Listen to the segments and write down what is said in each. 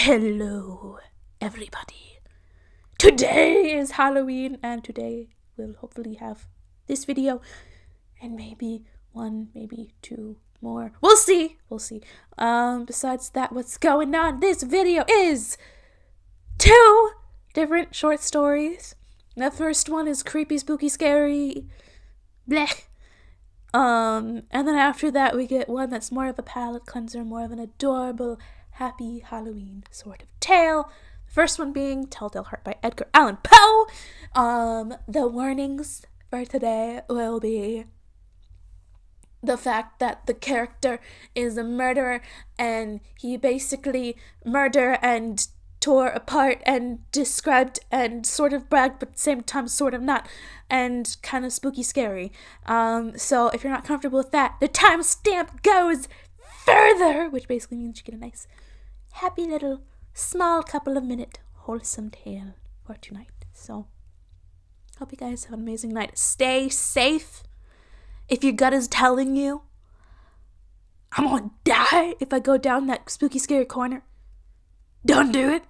Hello, everybody. Today is Halloween, and today we'll hopefully have this video and maybe one, maybe two more. We'll see. Besides that, what's going on? This video is 2 different short stories. The first one is creepy, spooky, scary, bleh. And then after that, we get one that's more of a palate cleanser, more of an adorable, happy Halloween sort of tale. The first one being Telltale Heart by Edgar Allan Poe. The warnings for today will be the fact that the character is a murderer, and he basically murdered and tore apart and described and sort of bragged, but at the same time sort of not, and kind of spooky scary. So if you're not comfortable with that, the timestamp goes further, which basically means you get a nice, happy little, small couple of minute wholesome tale for tonight. So hope you guys have an amazing night. Stay safe. If your gut is telling you I'm gonna die if I go down that spooky scary corner, don't do it.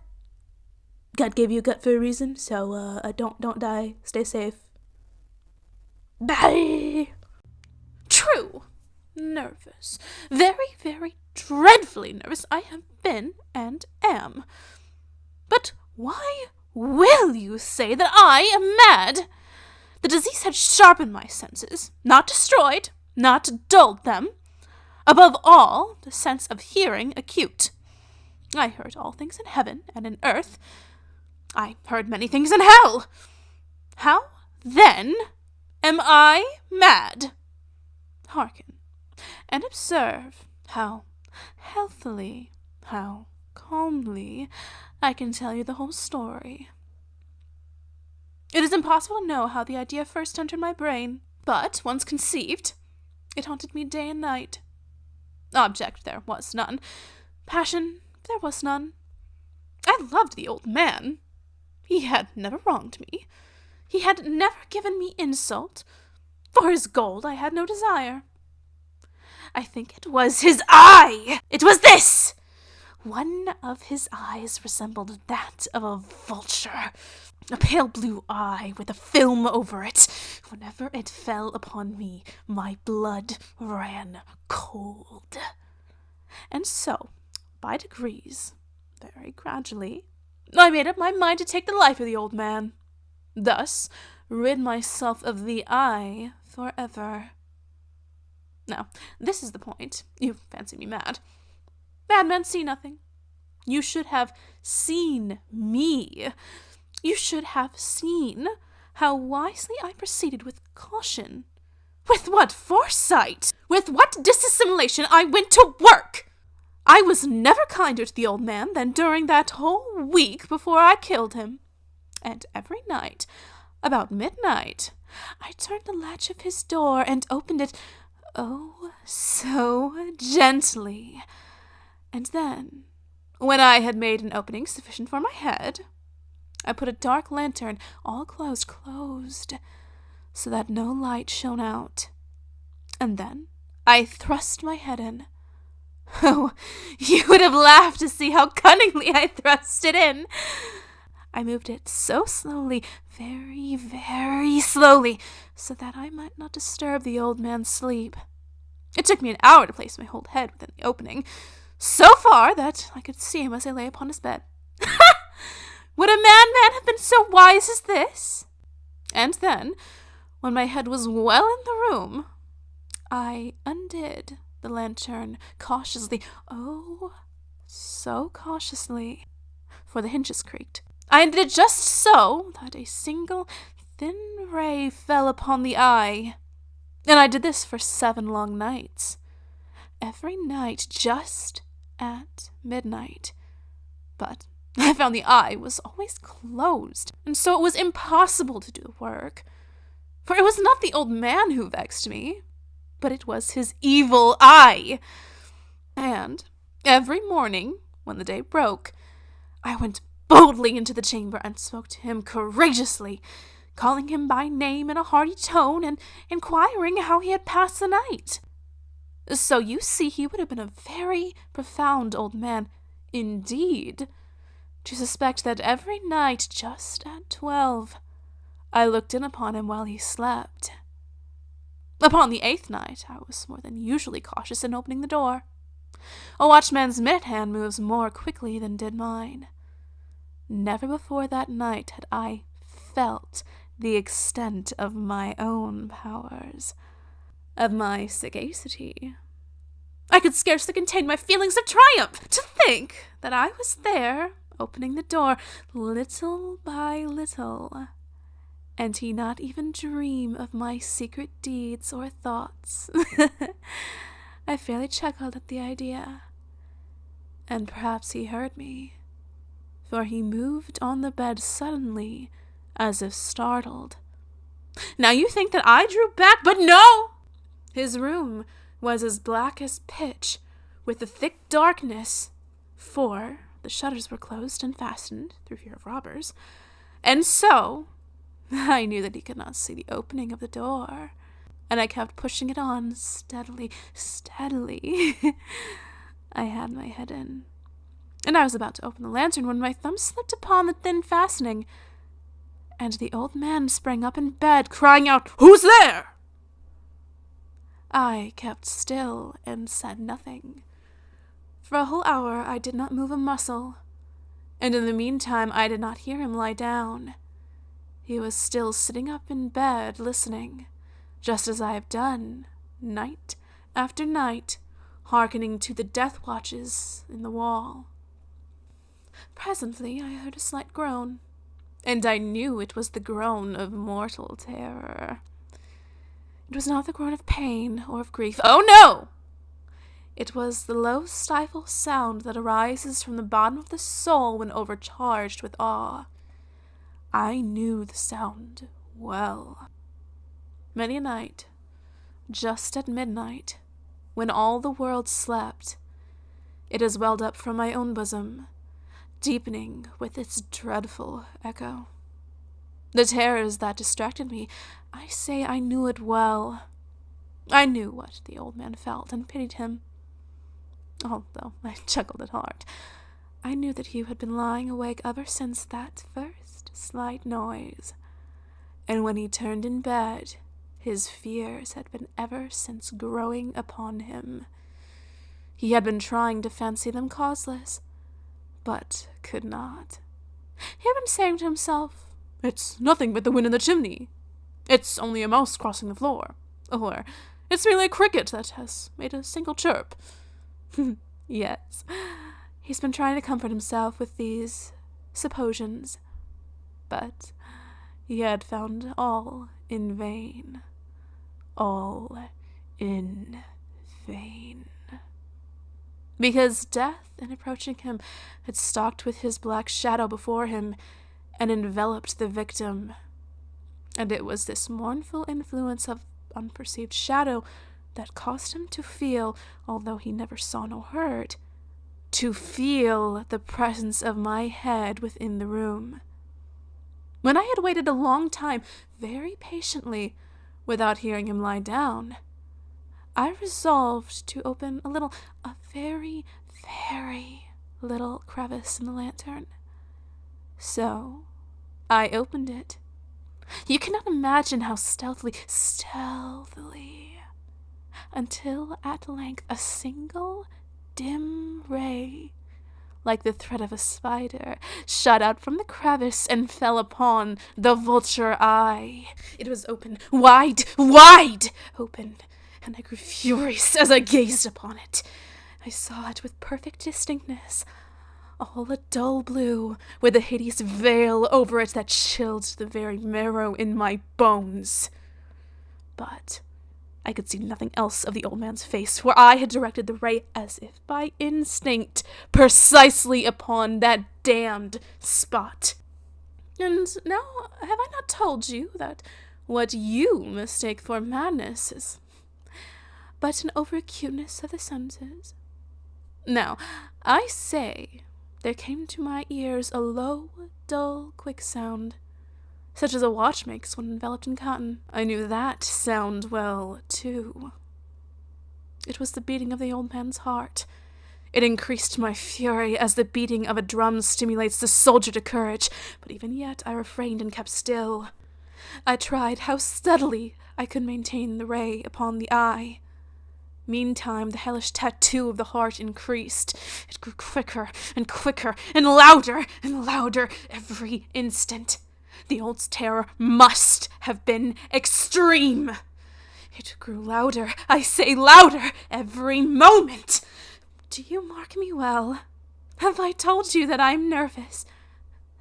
God gave you a gut for a reason, so don't die. Stay safe. Bye. True. Nervous. Very, very dreadfully nervous I have been and am. But why will you say that I am mad? The disease had sharpened my senses, not destroyed, not dulled them. Above all, the sense of hearing acute. I heard all things in heaven and in earth. I heard many things in hell. How, then, am I mad? Hearken, and observe how healthily, how calmly I can tell you the whole story. It is impossible to know how the idea first entered my brain, but, once conceived, it haunted me day and night. Object there was none. Passion there was none. I loved the old man. He had never wronged me. He had never given me insult. For his gold I had no desire. I think it was his eye! It was this! One of his eyes resembled that of a vulture. A pale blue eye with a film over it. Whenever it fell upon me, my blood ran cold. And so, by degrees, very gradually, I made up my mind to take the life of the old man. Thus, rid myself of the eye forever. Now, this is the point. You fancy me mad. Madmen see nothing. You should have seen me. You should have seen how wisely I proceeded with caution. With what foresight! With what dissimulation I went to work! I was never kinder to the old man than during that whole week before I killed him. And every night, about midnight, I turned the latch of his door and opened it, oh, so gently. And then, when I had made an opening sufficient for my head, I put a dark lantern, all closed, so that no light shone out. And then I thrust my head in. Oh, you would have laughed to see how cunningly I thrust it in. I moved it so slowly, very, very slowly, so that I might not disturb the old man's sleep. It took me an hour to place my whole head within the opening, so far that I could see him as I lay upon his bed. Would a madman have been so wise as this? And then, when my head was well in the room, I undid the lantern cautiously, oh, so cautiously, for the hinges creaked. I undid it just so that a single thin ray fell upon the eye. And I did this for 7 long nights. Every night just at midnight. But I found the eye was always closed, and so it was impossible to do the work. For it was not the old man who vexed me, but it was his evil eye. And every morning, when the day broke, I went boldly into the chamber and spoke to him courageously, calling him by name in a hearty tone and inquiring how he had passed the night. So you see, he would have been a very profound old man Indeed, to suspect that every night just at 12, I looked in upon him while he slept. Upon the 8th night, I was more than usually cautious in opening the door. A watchman's minute hand moves more quickly than did mine. Never before that night had I felt the extent of my own powers, of my sagacity. I could scarcely contain my feelings of triumph. To think that I was there, opening the door, little by little, and he not even dream of my secret deeds or thoughts. I fairly chuckled at the idea, and perhaps he heard me, for he moved on the bed suddenly, as if startled. Now you think that I drew back, but no! His room was as black as pitch, with the thick darkness, for the shutters were closed and fastened through fear of robbers, and so I knew that he could not see the opening of the door, and I kept pushing it on steadily. I had my head in, and I was about to open the lantern when my thumb slipped upon the thin fastening, and the old man sprang up in bed, crying out, "Who's there?" I kept still and said nothing. For a whole hour I did not move a muscle, and in the meantime I did not hear him lie down. He was still sitting up in bed, listening, just as I have done, night after night, hearkening to the death watches in the wall. Presently I heard a slight groan, and I knew it was the groan of mortal terror. It was not the groan of pain or of grief. Oh, no! It was the low stifled sound that arises from the bottom of the soul when overcharged with awe. I knew the sound well. Many a night, just at midnight, when all the world slept, it has welled up from my own bosom, deepening with its dreadful echo. The terrors that distracted me, I say I knew it well. I knew what the old man felt and pitied him. Although I chuckled at heart, I knew that he had been lying awake ever since that first slight noise, and when he turned in bed, his fears had been ever since growing upon him. He had been trying to fancy them causeless, but could not. He had been saying to himself, "It's nothing but the wind in the chimney. It's only a mouse crossing the floor. Or, it's merely a cricket that has made a single chirp." Yes, he's been trying to comfort himself with these suppositions, but he had found all in vain. All in vain. Because death, in approaching him, had stalked with his black shadow before him and enveloped the victim. And it was this mournful influence of unperceived shadow that caused him to feel, although he never saw nor heard, to feel the presence of my head within the room. When I had waited a long time, very patiently, without hearing him lie down, I resolved to open a very, very little crevice in the lantern. So I opened it. You cannot imagine how stealthily, until at length a single dim ray, like the thread of a spider, shot out from the crevice and fell upon the vulture eye. It was open, wide open, and I grew furious as I gazed upon it. I saw it with perfect distinctness, all a dull blue, with a hideous veil over it that chilled the very marrow in my bones. But I could see nothing else of the old man's face, for I had directed the ray, as if by instinct, precisely upon that damned spot. And now have I not told you that what you mistake for madness is but an over-acuteness of the senses? Now, I say, there came to my ears a low, dull, quick sound, such as a watch makes when enveloped in cotton. I knew that sound well, too. It was the beating of the old man's heart. It increased my fury as the beating of a drum stimulates the soldier to courage, but even yet I refrained and kept still. I tried how steadily I could maintain the ray upon the eye. Meantime, the hellish tattoo of the heart increased. It grew quicker and quicker and louder every instant. The old's terror must have been extreme. It grew louder, I say louder, every moment. Do you mark me well? Have I told you that I'm nervous?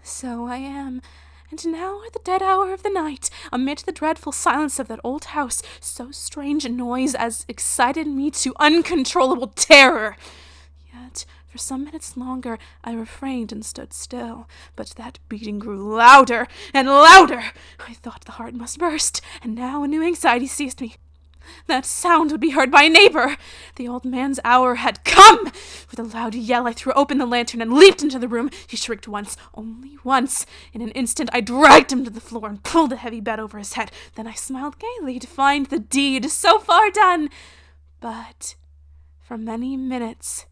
So I am. And now at the dead hour of the night, amid the dreadful silence of that old house, so strange a noise as excited me to uncontrollable terror. Yet, for some minutes longer, I refrained and stood still, but that beating grew louder and louder. I thought the heart must burst, and now a new anxiety seized me. That sound would be heard by a neighbor. The old man's hour had come. With a loud yell, I threw open the lantern and leaped into the room. He shrieked once, only once. In an instant, I dragged him to the floor and pulled a heavy bed over his head. Then I smiled gaily to find the deed so far done. But for many minutes,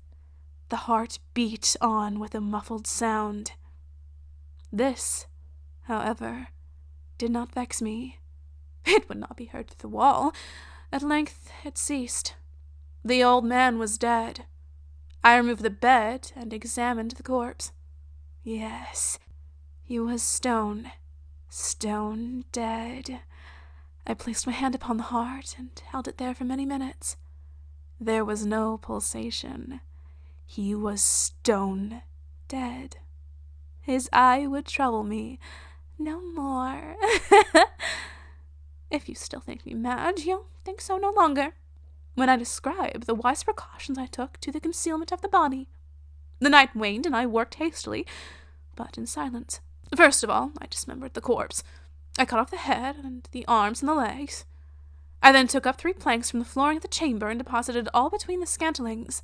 the heart beat on with a muffled sound. This, however, did not vex me. It would not be heard through the wall. At length it ceased. The old man was dead. I removed the bed and examined the corpse. Yes, he was stone dead. I placed my hand upon the heart and held it there for many minutes. There was no pulsation. He was stone dead. His eye would trouble me no more. If you still think me mad, you'll think so no longer, when I describe the wise precautions I took to the concealment of the body. The night waned, and I worked hastily, but in silence. First of all, I dismembered the corpse. I cut off the head and the arms and the legs. I then took up 3 planks from the flooring of the chamber and deposited all between the scantlings.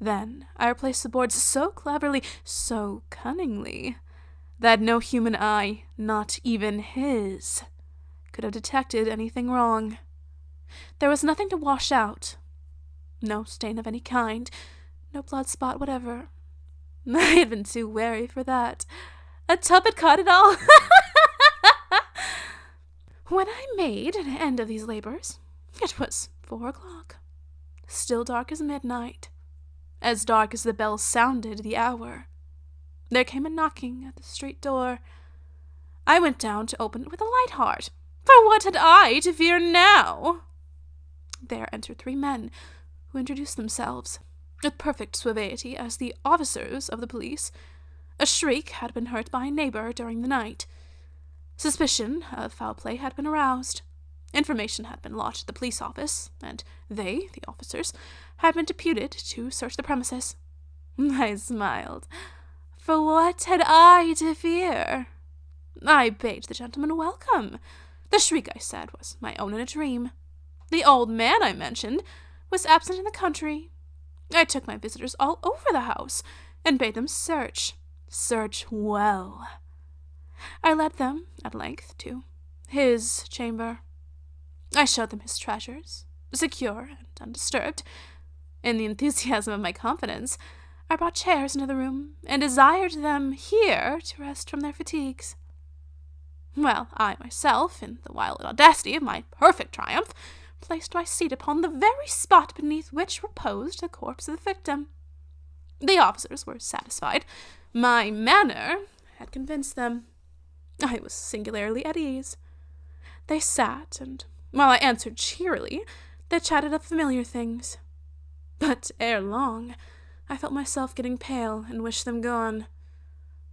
Then I replaced the boards so cleverly, so cunningly, that no human eye, not even his, could have detected anything wrong. There was nothing to wash out. No stain of any kind, no blood spot whatever. I had been too wary for that. A tub had caught it all. When I made an end of these labors, it was 4 o'clock, still dark as midnight, as dark as the bells sounded the hour. There came a knocking at the street door. I went down to open it with a light heart, for what had I to fear now? There entered 3 men, who introduced themselves with perfect suavity as the officers of the police. A shriek had been heard by a neighbor during the night. Suspicion of foul play had been aroused. Information had been lodged at the police office, and they, the officers, had been deputed to search the premises. I smiled. For what had I to fear? I bade the gentleman welcome. The shriek, I said, was my own in a dream. The old man I mentioned was absent in the country. I took my visitors all over the house and bade them search well. I led them, at length, to his chamber. I showed them his treasures, secure and undisturbed. In the enthusiasm of my confidence, I brought chairs into the room and desired them here to rest from their fatigues. Well, I myself, in the wild audacity of my perfect triumph, placed my seat upon the very spot beneath which reposed the corpse of the victim. The officers were satisfied. My manner had convinced them. I was singularly at ease. They sat, and while I answered cheerily, they chatted of familiar things. But ere long, I felt myself getting pale and wished them gone.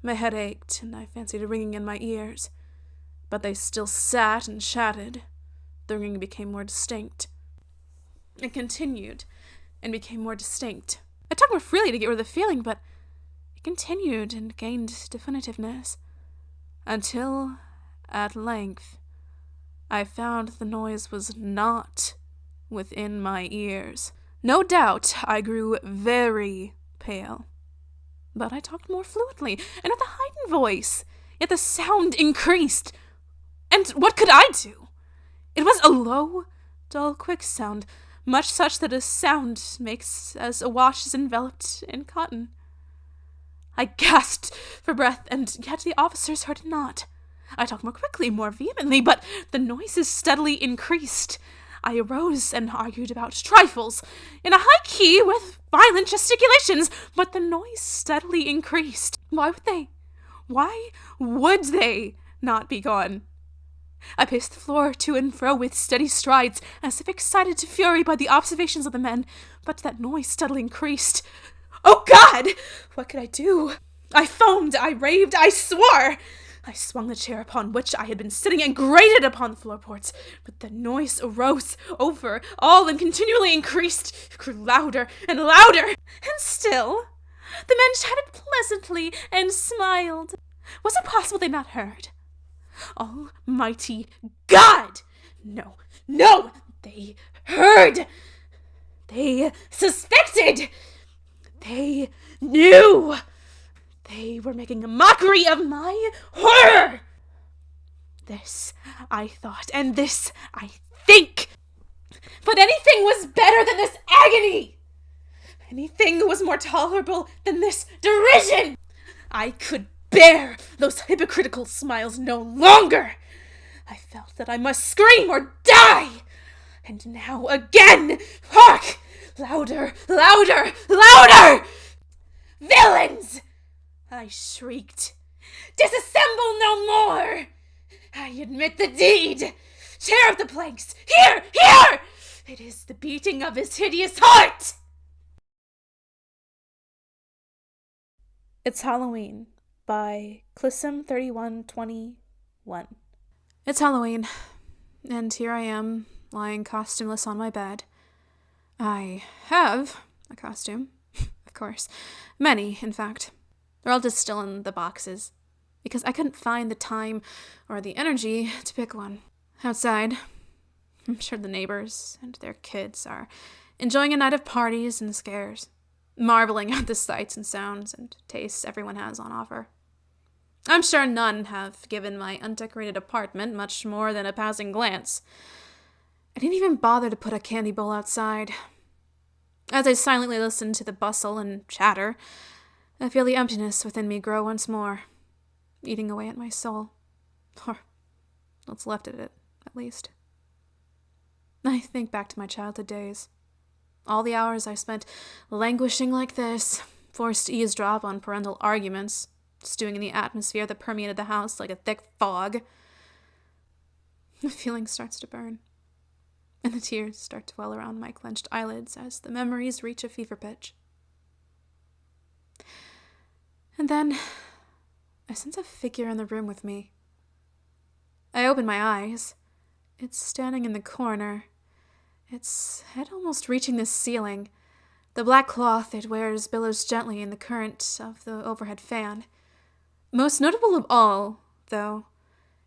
My head ached, and I fancied a ringing in my ears. But they still sat and chatted. The ringing became more distinct. It continued, and became more distinct. I talked more freely to get rid of the feeling, but it continued and gained definitiveness, until, at length, I found the noise was not within my ears. No doubt I grew very pale, but I talked more fluently, and with a heightened voice, yet the sound increased. And what could I do? It was a low, dull, quick sound, much such that a sound makes as a wash is enveloped in cotton. I gasped for breath, and yet the officers heard it not. I talked more quickly, more vehemently, but the noises steadily increased. I arose and argued about trifles, in a high key with violent gesticulations, but the noise steadily increased. Why would they not be gone? I paced the floor to and fro with steady strides, as if excited to fury by the observations of the men, but that noise steadily increased. Oh God! What could I do? I foamed, I raved, I swore! I swung the chair upon which I had been sitting and grated upon the floorboards, but the noise arose over all and continually increased. It grew louder and louder, and still the men chatted pleasantly and smiled. Was it possible they'd not heard? Almighty God! No, they heard! They suspected! They knew! They were making a mockery of my horror! This I thought, and this I think. But anything was better than this agony! Anything was more tolerable than this derision! I could bear those hypocritical smiles no longer! I felt that I must scream or die! And now again! Hark! Louder! Louder! Louder! Villains! I shrieked. Disassemble no more! I admit the deed! Tear up the planks! Here! Here! It is the beating of his hideous heart! It's Halloween by Clissom3121. It's Halloween, and here I am, lying costumeless on my bed. I have a costume, of course. Many, in fact. They're all just still in the boxes, because I couldn't find the time or the energy to pick one. Outside, I'm sure the neighbors and their kids are enjoying a night of parties and scares, marveling at the sights and sounds and tastes everyone has on offer. I'm sure none have given my undecorated apartment much more than a passing glance. I didn't even bother to put a candy bowl outside. As I silently listen to the bustle and chatter, I feel the emptiness within me grow once more, eating away at my soul. Or what's left of it, at least. I think back to my childhood days. All the hours I spent languishing like this, forced to eavesdrop on parental arguments, stewing in the atmosphere that permeated the house like a thick fog. The feeling starts to burn, and the tears start to well around my clenched eyelids as the memories reach a fever pitch. And then I sense a figure in the room with me. I open my eyes. It's standing in the corner, its head almost reaching the ceiling. The black cloth it wears billows gently in the current of the overhead fan. Most notable of all, though,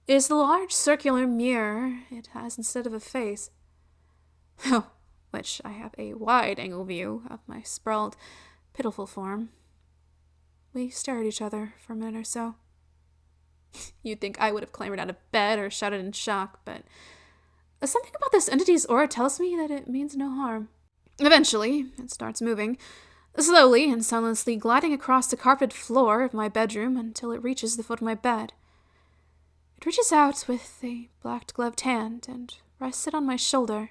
is the large circular mirror it has instead of a face. Oh, which I have a wide-angle view of my sprawled, pitiful form. We stare at each other for a minute or so. You'd think I would have clambered out of bed or shouted in shock, but something about this entity's aura tells me that it means no harm. Eventually, it starts moving, slowly and soundlessly gliding across the carpeted floor of my bedroom until it reaches the foot of my bed. It reaches out with a black-gloved hand and rests it on my shoulder.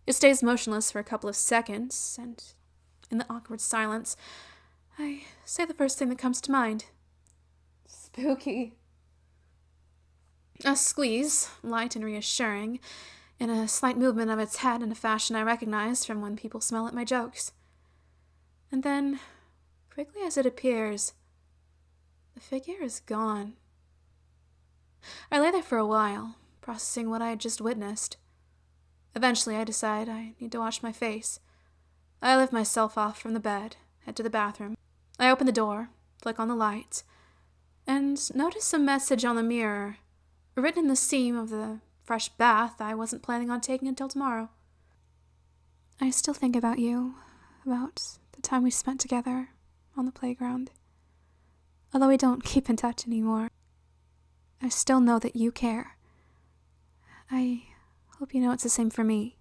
It stays motionless for a couple of seconds, and in the awkward silence, I say the first thing that comes to mind. Spooky. A squeeze, light and reassuring, and a slight movement of its head in a fashion I recognize from when people smile at my jokes. And then, quickly as it appears, the figure is gone. I lay there for a while, processing what I had just witnessed. Eventually, I decide I need to wash my face. I lift myself off from the bed, head to the bathroom. I open the door, flick on the light, and notice a message on the mirror, written in the seam of the fresh bath I wasn't planning on taking until tomorrow. I still think about you, about the time we spent together on the playground. Although we don't keep in touch anymore, I still know that you care. I hope you know it's the same for me.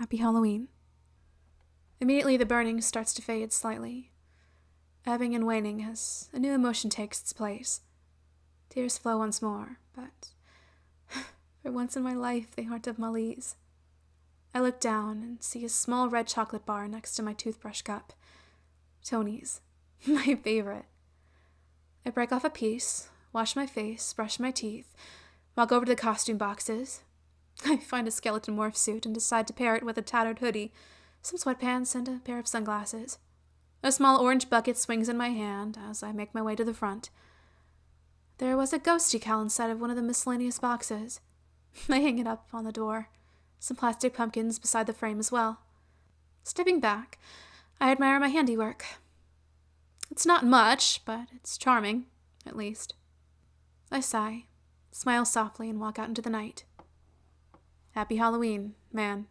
Happy Halloween. Immediately the burning starts to fade slightly, ebbing and waning as a new emotion takes its place. Tears flow once more, but for once in my life they aren't of malaise. I look down and see a small red chocolate bar next to my toothbrush cup. Tony's, my favorite. I break off a piece, wash my face, brush my teeth, walk over to the costume boxes. I find a skeleton morph suit and decide to pair it with a tattered hoodie, some sweatpants, and a pair of sunglasses. A small orange bucket swings in my hand as I make my way to the front. There was a ghost decal inside of one of the miscellaneous boxes. I hang it up on the door, some plastic pumpkins beside the frame as well. Stepping back, I admire my handiwork. It's not much, but it's charming, at least. I sigh, smile softly, and walk out into the night. Happy Halloween, man.